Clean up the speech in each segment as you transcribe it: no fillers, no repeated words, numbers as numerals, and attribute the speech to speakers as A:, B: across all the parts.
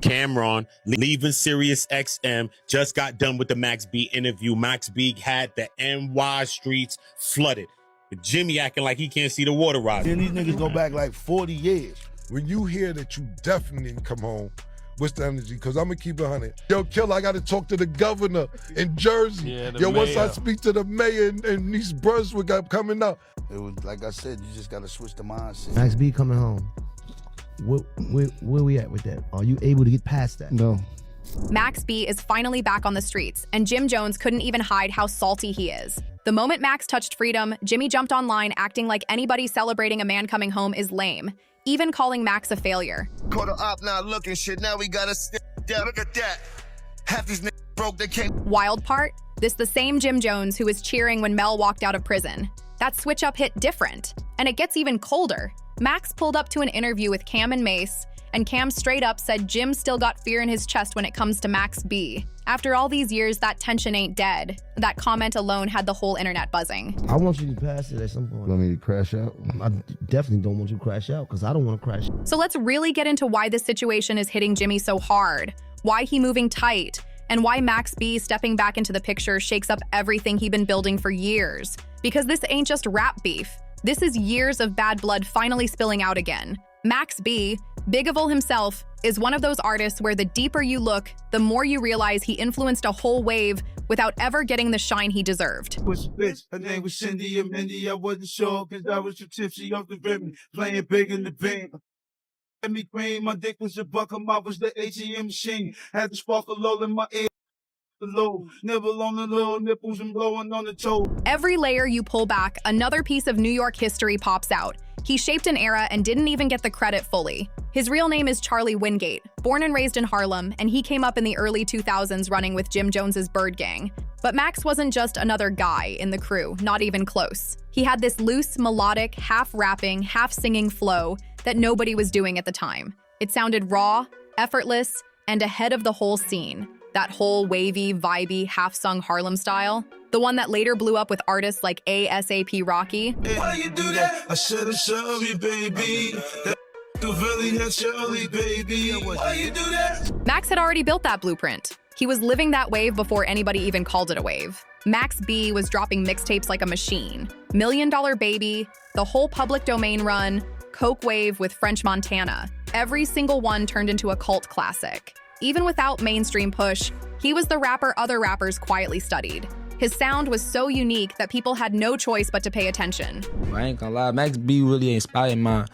A: Cameron, leaving Sirius XM, just got done with the Max B interview. Max B had the NY streets flooded. Jimmy acting like he can't see the water rising.
B: Then these niggas go back like 40 years. When you hear that you definitely didn't come home, what's the energy? Because I'm going to keep it 100. Yo, Killer, I got to talk to the governor in Jersey.
C: Yeah,
B: Yo, once I speak to the mayor and these brothers we got coming up.
D: It was, like I said, you just got to switch the mindset.
E: Max B coming home. Where we at with that? Are you able to get past that?
D: No.
F: Max B is finally back on the streets, and Jim Jones couldn't even hide how salty he is. The moment Max touched freedom, Jimmy jumped online acting like anybody celebrating a man coming home is lame, even calling Max a failure.
G: Caught a op now looking shit, now we gotta step down. Look at that. Half these niggas broke, they can't.
F: Wild part, this the same Jim Jones who was cheering when Mel walked out of prison. That switch up hit different, and it gets even colder. Max pulled up to an interview with Cam and Mace, and Cam straight up said Jim still got fear in his chest when it comes to Max B. After all these years, that tension ain't dead. That comment alone had the whole internet buzzing.
E: I want you to pass it at some point.
D: Want me to crash out?
E: I definitely don't want you to crash out because I don't want to crash.
F: So let's really get into why this situation is hitting Jimmy so hard, why he moving tight, and why Max B stepping back into the picture shakes up everything he'd been building for years. Because this ain't just rap beef. This is years of bad blood finally spilling out again. Max B, Biggaveli himself, is one of those artists where the deeper you look, the more you realize he influenced a whole wave without ever getting the shine he deserved.
H: Was a bitch, her name was Cindy and Mindy. I wasn't sure cause I was too tipsy off the rim, playing big in the vein. Me cream, my dick was a buck, I was the ATM machine. Had the sparkle all in my ear. The low, nibble on the little nipples and blowing on the toe.
F: Every layer you pull back, another piece of New York history pops out. He shaped an era and didn't even get the credit fully. His real name is Charlie Wingate, born and raised in Harlem, and he came up in the early 2000s running with Jim Jones's Bird Gang. But Max wasn't just another guy in the crew, not even close. He had this loose, melodic, half-rapping, half-singing flow that nobody was doing at the time. It sounded raw, effortless, and ahead of the whole scene. That whole wavy, vibey, half-sung Harlem style. The one that later blew up with artists like ASAP Rocky.
H: Why you do that? I should've shown you, baby. That really had Shirley, baby. Why you do that?
F: Max had already built that blueprint. He was living that wave before anybody even called it a wave. Max B was dropping mixtapes like a machine. $1 Million Baby, the whole public domain run, Coke Wave with French Montana. Every single one turned into a cult classic. Even without mainstream push, he was the rapper other rappers quietly studied. His sound was so unique that people had no choice but to pay attention.
C: I ain't gonna lie, Max B really inspired my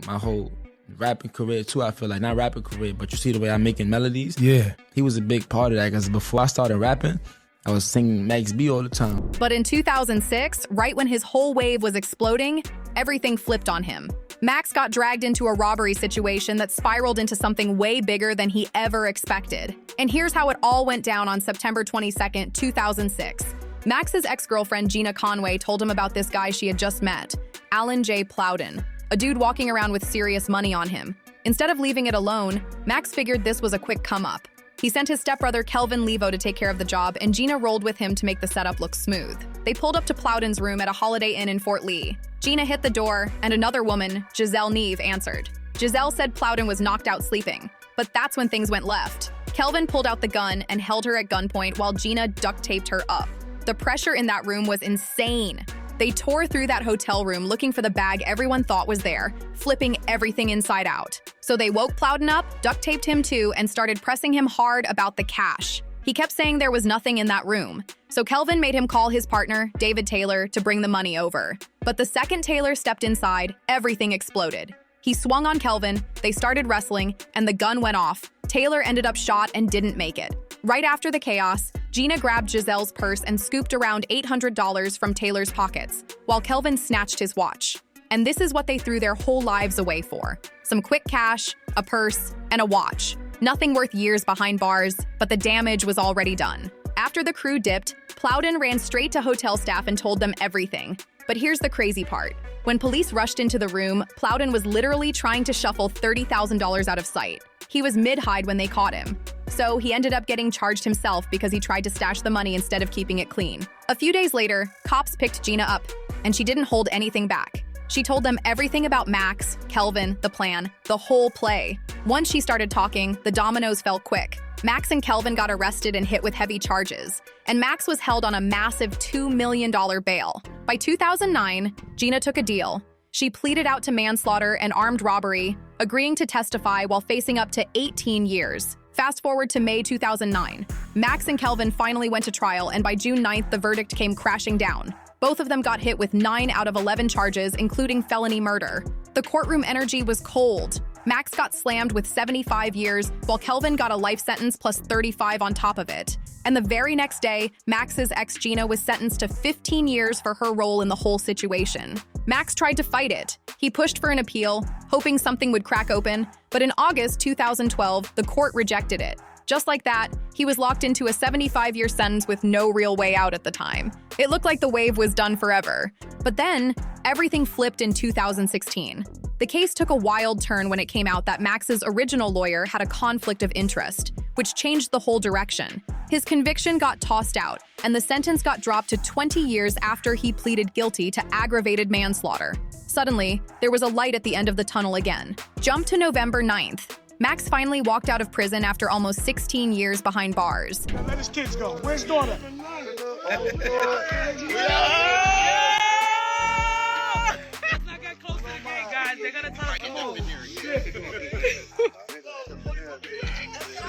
C: whole rapping career too. I feel like not rapping career, but you see the way I'm making melodies.
I: Yeah,
C: he was a big part of that because before I started rapping, I was singing Max B all the time.
F: But in 2006, right when his whole wave was exploding, everything flipped on him. Max got dragged into a robbery situation that spiraled into something way bigger than he ever expected. And here's how it all went down on September 22nd, 2006. Max's ex-girlfriend Gina Conway told him about this guy she had just met, Alan J. Plowden, a dude walking around with serious money on him. Instead of leaving it alone, Max figured this was a quick come-up. He sent his stepbrother Kelvin Levo to take care of the job, and Gina rolled with him to make the setup look smooth. They pulled up to Plowden's room at a Holiday Inn in Fort Lee. Gina hit the door, and another woman, Giselle Neve, answered. Giselle said Plowden was knocked out sleeping, but that's when things went left. Kelvin pulled out the gun and held her at gunpoint while Gina duct-taped her up. The pressure in that room was insane. They tore through that hotel room looking for the bag everyone thought was there, flipping everything inside out. So they woke Plowden up, duct-taped him too, and started pressing him hard about the cash. He kept saying there was nothing in that room. So Kelvin made him call his partner, David Taylor, to bring the money over. But the second Taylor stepped inside, everything exploded. He swung on Kelvin, they started wrestling, and the gun went off. Taylor ended up shot and didn't make it. Right after the chaos, Gina grabbed Giselle's purse and scooped around $800 from Taylor's pockets, while Kelvin snatched his watch. And this is what they threw their whole lives away for. Some quick cash, a purse, and a watch. Nothing worth years behind bars, but the damage was already done. After the crew dipped, Plowden ran straight to hotel staff and told them everything. But here's the crazy part. When police rushed into the room, Plowden was literally trying to shuffle $30,000 out of sight. He was mid-hide when they caught him. So he ended up getting charged himself because he tried to stash the money instead of keeping it clean. A few days later, cops picked Gina up, and she didn't hold anything back. She told them everything about Max, Kelvin, the plan, the whole play. Once she started talking, the dominoes fell quick. Max and Kelvin got arrested and hit with heavy charges, and Max was held on a massive $2 million bail. By 2009, Gina took a deal. She pleaded out to manslaughter and armed robbery, agreeing to testify while facing up to 18 years. Fast forward to May 2009. Max and Kelvin finally went to trial, and by June 9th, the verdict came crashing down. Both of them got hit with 9 out of 11 charges, including felony murder. The courtroom energy was cold. Max got slammed with 75 years, while Kelvin got a life sentence plus 35 on top of it. And the very next day, Max's ex Gina was sentenced to 15 years for her role in the whole situation. Max tried to fight it. He pushed for an appeal, hoping something would crack open, but in August 2012, the court rejected it. Just like that, he was locked into a 75-year sentence with no real way out at the time. It looked like the wave was done forever. But then, everything flipped in 2016. The case took a wild turn when it came out that Max's original lawyer had a conflict of interest, which changed the whole direction. His conviction got tossed out, and the sentence got dropped to 20 years after he pleaded guilty to aggravated manslaughter. Suddenly, there was a light at the end of the tunnel again. Jump to November 9th. Max finally walked out of prison after almost 16 years behind bars.
H: Now let his kids go. Where's daughter?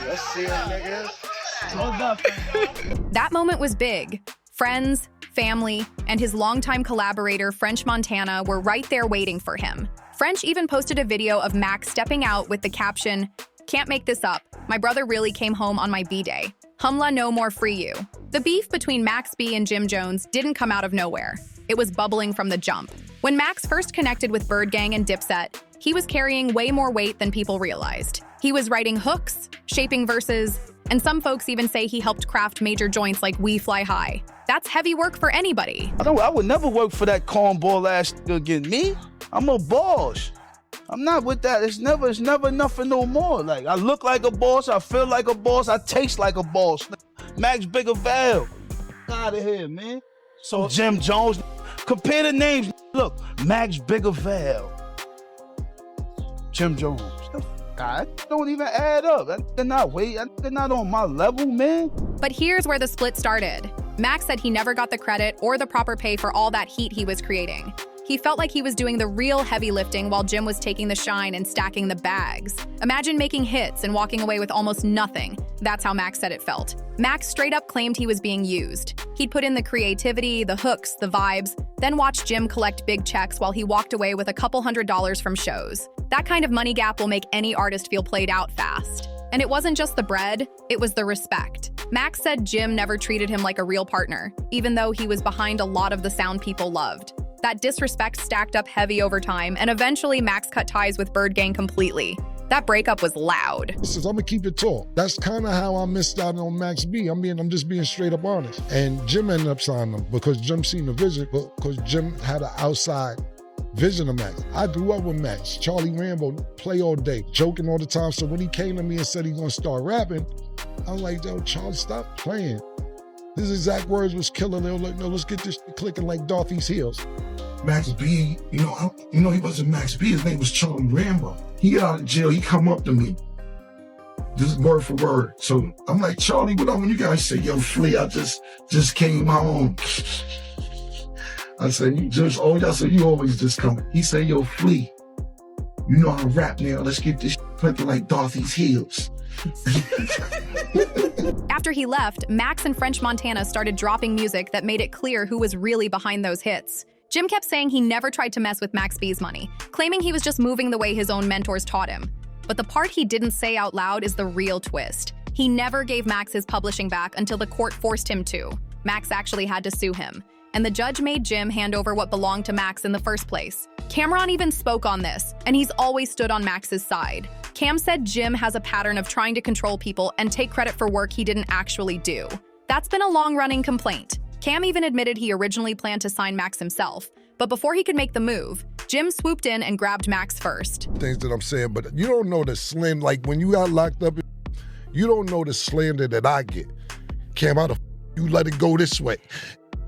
D: Let's see it, nigga.
F: That moment was big. Friends, family, and his longtime collaborator, French Montana, were right there waiting for him. French even posted a video of Max stepping out with the caption, "Can't make this up. My brother really came home on my B-day. Humla no more free you." The beef between Max B and Jim Jones didn't come out of nowhere. It was bubbling from the jump. When Max first connected with Bird Gang and Dipset, he was carrying way more weight than people realized. He was writing hooks, shaping verses, and some folks even say he helped craft major joints like We Fly High. That's heavy work for anybody.
I: I would never work for that cornball ass again. Me? I'm a boss. I'm not with that. It's never nothing no more. Like, I look like a boss, I feel like a boss, I taste like a boss. Max Biggaveli. Out of here, man. So Jim Jones, compare the names. Look, Max Biggaveli. Jim Jones. God, don't even add up. They're not on my level, man.
F: But here's where the split started. Max said he never got the credit or the proper pay for all that heat he was creating. He felt like he was doing the real heavy lifting while Jim was taking the shine and stacking the bags. Imagine making hits and walking away with almost nothing. That's how Max said it felt. Max straight up claimed he was being used. He'd put in the creativity, the hooks, the vibes, then watched Jim collect big checks while he walked away with a couple $100s from shows. That kind of money gap will make any artist feel played out fast. And it wasn't just the bread, it was the respect. Max said Jim never treated him like a real partner, even though he was behind a lot of the sound people loved. That disrespect stacked up heavy over time, and eventually Max cut ties with Bird Gang completely. That breakup was loud.
B: I'm gonna keep it tall. That's kind of how I missed out on Max B. I'm just being straight up honest. And Jim ended up signing him because Jim seen the vision, because Jim had an outside vision of Max. I grew up with Max. Charlie Rambo, play all day, joking all the time. So when he came to me and said he's gonna start rapping, I was like, yo, Charlie, stop playing. His exact words was killing. They were like, no, let's get this clicking like Dorothy's heels.
J: Max B, he wasn't Max B, his name was Charlie Rambo. He got out of jail, he come up to me. This is word for word. So I'm like, Charlie, what up? When you guys say, yo, Flea, I just came home. I said, y'all said, you always just come. He said, yo, Flea, you know how to rap now. Let's get this clicking like Dorothy's heels.
F: After he left, Max and French Montana started dropping music that made it clear who was really behind those hits. Jim kept saying he never tried to mess with Max B's money, claiming he was just moving the way his own mentors taught him. But the part he didn't say out loud is the real twist. He never gave Max his publishing back until the court forced him to. Max actually had to sue him, and the judge made Jim hand over what belonged to Max in the first place. Cameron even spoke on this, and he's always stood on Max's side. Cam said Jim has a pattern of trying to control people and take credit for work he didn't actually do. That's been a long-running complaint. Cam even admitted he originally planned to sign Max himself, but before he could make the move, Jim swooped in and grabbed Max first.
B: Things that I'm saying, but you don't know the slander, like when you got locked up, you don't know the slander that I get. Cam, how the you let it go this way?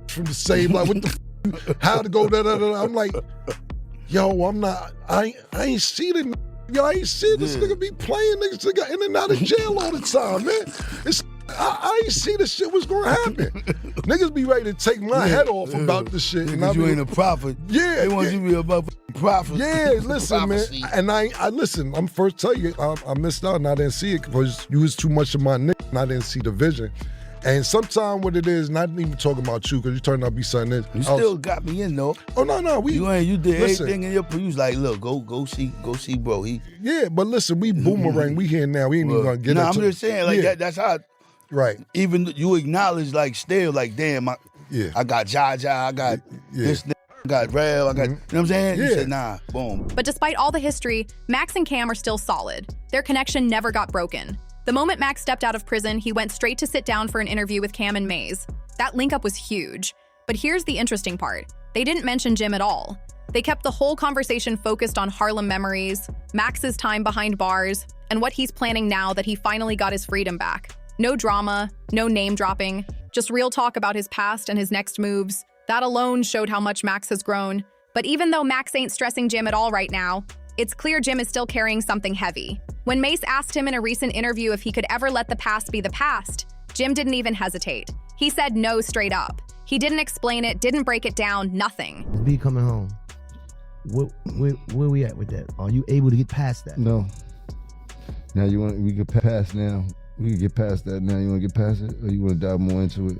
B: From the same, like, what the how to go, da, da, da. I'm like, yo, I ain't see the yo, I ain't see this nigga be playing niggas nigga in and out of jail all the time, man. I ain't see this shit was gonna happen. Niggas be ready to take my head off about this shit.
I: Because you ain't a prophet.
B: Yeah.
I: They want you to be about prophet.
B: Yeah, listen, man. And I listen, I'm first tell you, I missed out and I didn't see it because you was too much of my nigga and I didn't see the vision. And sometimes what it is, not even talking about you, because you turned out to be something else.
I: You still got me in though.
B: Oh no,
I: You did everything in your you was like, look, go see bro.
B: Yeah, but listen, we boomerang, we here now. We ain't even gonna get into it.
I: I'm just saying, like that's how
B: right.
I: Even you acknowledge like still like damn, I got Jaja, I got this nigga, I got Rev, I got you know what I'm saying? You said nah, boom.
F: But despite all the history, Max and Cam are still solid. Their connection never got broken. The moment Max stepped out of prison, he went straight to sit down for an interview with Cam and Maze. That link up was huge. But here's the interesting part. They didn't mention Jim at all. They kept the whole conversation focused on Harlem memories, Max's time behind bars, and what he's planning now that he finally got his freedom back. No drama, no name dropping, just real talk about his past and his next moves. That alone showed how much Max has grown. But even though Max ain't stressing Jim at all right now, it's clear Jim is still carrying something heavy. When Mace asked him in a recent interview if he could ever let the past be the past, Jim didn't even hesitate. He said no straight up. He didn't explain it, didn't break it down, nothing.
E: B coming home. Where we at with that? Are you able to get past that?
K: No. Now we get past now. We can get past that now. You want to get past it? Or you want to dive more into it?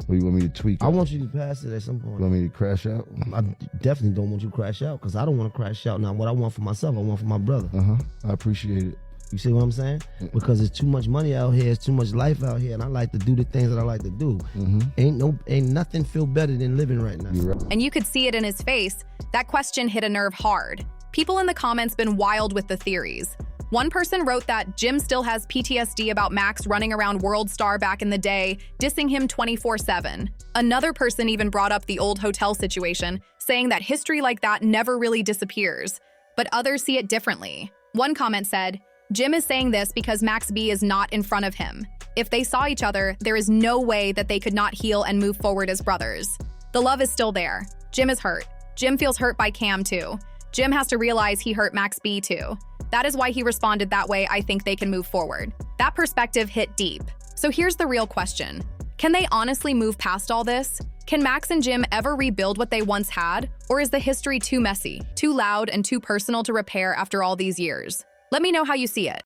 K: Or you want me to tweak it?
E: I want you to pass it at some point.
K: You want me to crash out?
E: I definitely don't want you to crash out because I don't want to crash out. Now, what I want for myself, I want for my brother.
K: I appreciate it.
E: You see what I'm saying? Because there's too much money out here, there's too much life out here, and I like to do the things that I like to do. Ain't nothing feel better than living right now.
K: You're right.
F: And you could see it in his face. That question hit a nerve hard. People in the comments been wild with the theories. One person wrote that Jim still has PTSD about Max running around World Star back in the day, dissing him 24/7. Another person even brought up the old hotel situation, saying that history like that never really disappears. But others see it differently. One comment said, Jim is saying this because Max B is not in front of him. If they saw each other, there is no way that they could not heal and move forward as brothers. The love is still there. Jim is hurt. Jim feels hurt by Cam too. Jim has to realize he hurt Max B too. That is why he responded that way. I think they can move forward. That perspective hit deep. So here's the real question. Can they honestly move past all this? Can Max and Jim ever rebuild what they once had? Or is the history too messy, too loud, and too personal to repair after all these years? Let me know how you see it.